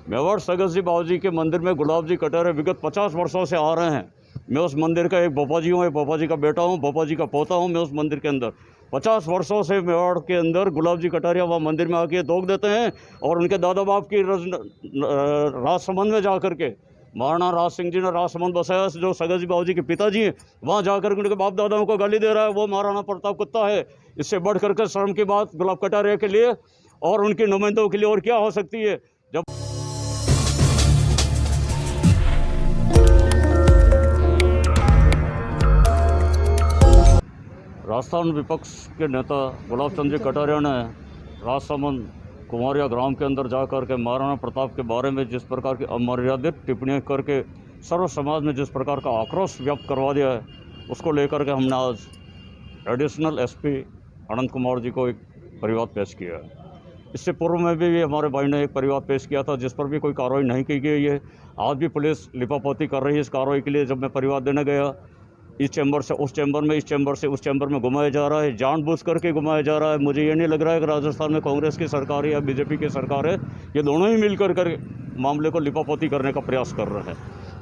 मेवाड़ सगत जी बाबूजी के मंदिर में गुलाब जी कटारे विगत 50 वर्षों से आ रहे हैं। मैं उस मंदिर का एक बोपा जी हूँ, एक बोपा जी का बेटा हूँ, बोपा जी का पोता हूँ। मैं उस मंदिर के अंदर 50 वर्षों से मेवाड़ के अंदर गुलाब जी कटारिया वहाँ मंदिर में आके दोग देते हैं और उनके दादा बाप की राजसमंद में जा कर के महाराणा राज सिंह जी ने राजसमंद बसाया, जो सगत जी बाबूजी के पिताजी हैं, वहाँ जाकर उनके बाप दादाओं को गाली दे रहा है। वो महाराणा प्रताप कुत्ता है। इससे बढ़ कर शर्म की बात गुलाब कटारिया के लिए और उनके नुमाइंदों के लिए और क्या हो सकती है। जब राजस्थान विपक्ष के नेता गुलाब चंद जी कटारिया ने राजसमंद कुमारिया ग्राम के अंदर जाकर के महाराणा प्रताप के बारे में जिस प्रकार की अमर्यादित टिप्पणियाँ करके सर्व समाज में जिस प्रकार का आक्रोश व्यक्त करवा दिया है, उसको लेकर के हमने आज एडिशनल एसपी अनंत कुमार जी को एक परिवाद पेश किया है। इससे पूर्व में भी हमारे भाई ने एक परिवाद पेश किया था जिस पर भी कोई कार्रवाई नहीं की गई है। आज भी पुलिस लिपापोती कर रही है इस कार्रवाई के लिए। जब मैं परिवाद देने गया, इस चैम्बर से उस चैम्बर में, इस चैम्बर से उस चैम्बर में घुमाया जा रहा है, जानबूझ करके घुमाया जा रहा है। मुझे ये नहीं लग रहा है कि राजस्थान में कांग्रेस की सरकार है या बीजेपी की सरकार है, ये दोनों ही मिलकर कर मामले को लिपापोती करने का प्रयास कर रहे हैं।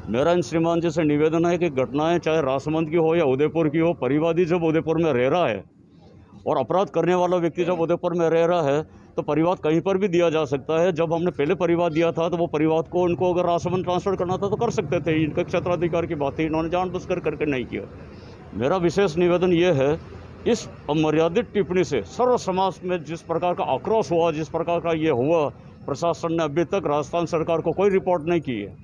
मेरा इन श्रीमान जी से निवेदन है कि घटनाएं चाहे राजसमंद की हो या उदयपुर की हो, परिवादी जब उदयपुर में रह रहा है और अपराध करने वाला व्यक्ति जब उदयपुर में रह रहा है तो परिवाद कहीं पर भी दिया जा सकता है। जब हमने पहले परिवाद दिया था तो वो परिवाद को उनको अगर राजसमंद ट्रांसफ़र करना था तो कर सकते थे। इनका क्षेत्राधिकार की बात थी, इन्होंने जानबूझ करके नहीं किया। मेरा विशेष निवेदन ये है, इस अमर्यादित टिप्पणी से सर्व समाज में जिस प्रकार का आक्रोश हुआ, जिस प्रकार का ये हुआ, प्रशासन ने अभी तक राजस्थान सरकार को कोई रिपोर्ट नहीं की है,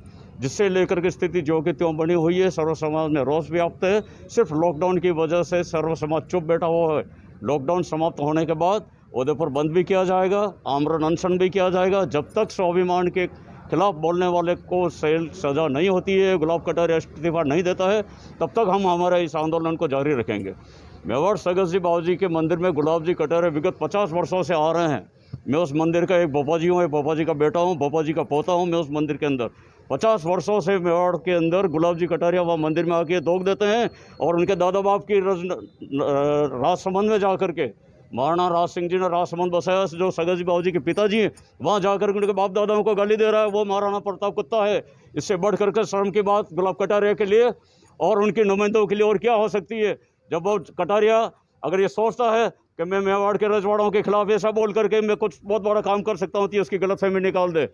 जिससे लेकर के स्थिति जो कि त्यों बनी हुई है। सर्व समाज में रोष व्याप्त है। सिर्फ लॉकडाउन की वजह से सर्व समाज चुप बैठा हुआ है। लॉकडाउन समाप्त होने के बाद उदयपुर बंद भी किया जाएगा, आमरण अनशन भी किया जाएगा। जब तक स्वाभिमान के खिलाफ बोलने वाले को सजा नहीं होती है, गुलाब कटारिया इस्तीफा नहीं देता है, तब तक हम हमारे इस आंदोलन को जारी रखेंगे। मेवाड़ सगत जी बाबूजी के मंदिर में गुलाब जी कटारिया विगत 50 वर्षों से आ रहे हैं। मैं उस मंदिर का एक बोपा जी हूँ, एक बोपा जी का बेटा हूँ, बोपा जी का पोता हूँ। मैं उस मंदिर के अंदर 50 वर्षों से मेवाड़ के अंदर गुलाब जी कटारिया वहाँ मंदिर में आके दोग देते हैं और उनके दादा बाप की राजसमंद में जा कर के महाराणा राज सिंह जी ने राजसमंद बसाया, जो सगत जी बाबूजी के पिताजी हैं, वहाँ जाकर उनके बाप दादाओं को गाली दे रहा है। वो महाराणा प्रताप कुत्ता है। इससे बढ़ कर शर्म की बात गुलाब कटारिया के लिए और उनके नुमाइंदों के लिए और क्या हो सकती है। जब वो कटारिया अगर ये सोचता है कि मैं मेवाड़ के रजवाड़ों के खिलाफ ऐसा बोल करके मैं कुछ बहुत बड़ा काम कर सकता हूँ तो उसकी गलतफहमी निकाल दे।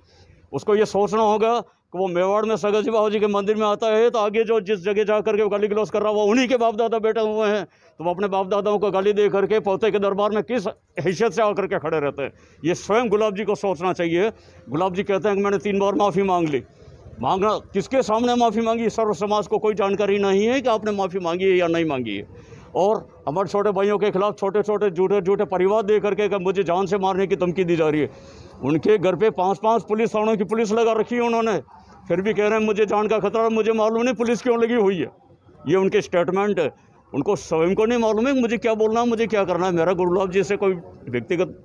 उसको ये सोचना होगा कि वो मेवाड़ में सगत जी बाबूजी के मंदिर में आता है तो आगे जो जिस जगह जा करके वो गाली गलौज कर रहा है वो उन्हीं के बाप दादा बैठे हुए हैं, तो वो अपने बाप दादाओं को गाली दे करके पोते के दरबार में किस हैसियत से आकर के खड़े रहते हैं। ये स्वयं गुलाब जी को सोचना चाहिए। गुलाब जी कहते हैं कि मैंने 3 बार माफ़ी मांग ली। मांगना किसके सामने माफ़ी मांगी, सर्व समाज को कोई जानकारी नहीं है कि आपने माफ़ी मांगी है या नहीं मांगी है। और हमारे छोटे भाइयों के खिलाफ छोटे छोटे झूठे परिवाद दे करके कि मुझे जान से मारने की धमकी दी जा रही है। उनके घर पे 5-5 पुलिस थानों की पुलिस लगा रखी है उन्होंने, फिर भी कह रहे हैं मुझे जान का खतरा। मुझे मालूम नहीं पुलिस क्यों लगी हुई है। ये उनके स्टेटमेंट है। उनको स्वयं को नहीं मालूम है मुझे क्या बोलना है, मुझे क्या करना है। मेरा गुलाब जी से कोई व्यक्तिगत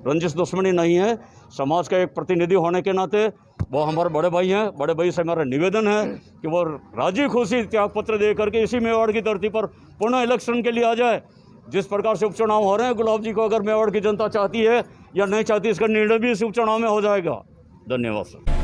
रंजिश दुश्मनी नहीं है। समाज का एक प्रतिनिधि होने के नाते वो हमारे बड़े भाई हैं। बड़े भाई से हमारा निवेदन है कि वो राजी खुशी त्याग पत्र दे करके इसी मेवाड़ की धरती पर पुनः इलेक्शन के लिए आ जाए। जिस प्रकार से उपचुनाव हो रहे हैं, गुलाब जी को अगर मेवाड़ की जनता चाहती है या नहीं चाहती, इसका निर्णय भी इस उपचुनाव में हो जाएगा। धन्यवाद सर।